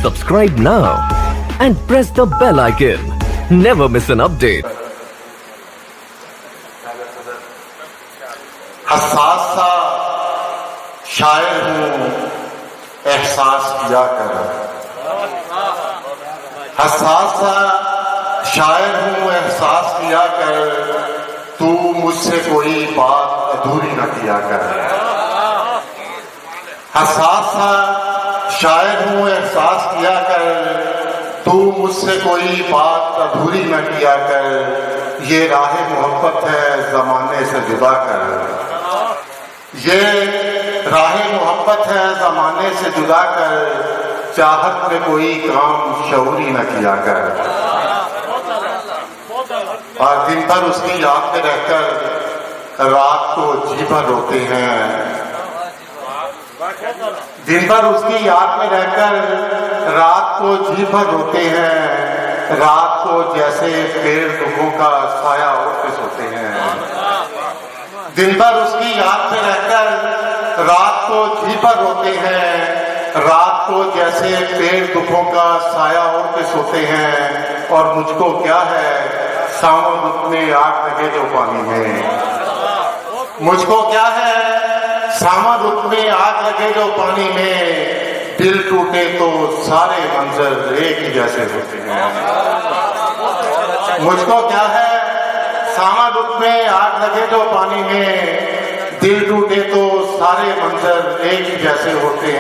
Subscribe now and press the bell icon. Never miss an update. हसास सा शायर हूँ एहसास किया कर। हसास सा शायर हूँ एहसास किया कर, तू मुझसे कोई बात अधूरी न किया कर। हसास सा शायर हूँ एहसास किया कर, तू मुझसे कोई बात अधूरी न किया कर। ये राह मोहब्बत है जमाने से जुदा कर। ये राह मोहब्बत है जमाने से जुदा कर, चाहत में कोई काम शऊरी न किया कर। और दिन भर उसकी याद में रहकर रात को जी भर रोते हैं। दिन भर उसकी याद में रहकर रात को जी भर रोते हैं। रात को जैसे पेड़ दुखों का साया ओढ़ के सोते हैं। दिन भर उसकी याद में रहकर रात को जी भर रोते हैं। रात को जैसे पेड़ दुखों का साया ओढ़ के सोते हैं। और मुझको क्या है सावन रुत में आग लगे जो पानी में। मुझको क्या है सावन रुत में आग लगे जो पानी में। दिल टूटे तो सारे मंजर एक ही जैसे होते हैं। मुझको क्या है सावन रुत में आग लगे जो पानी में। दिल टूटे तो सारे मंजर एक ही जैसे होते हैं।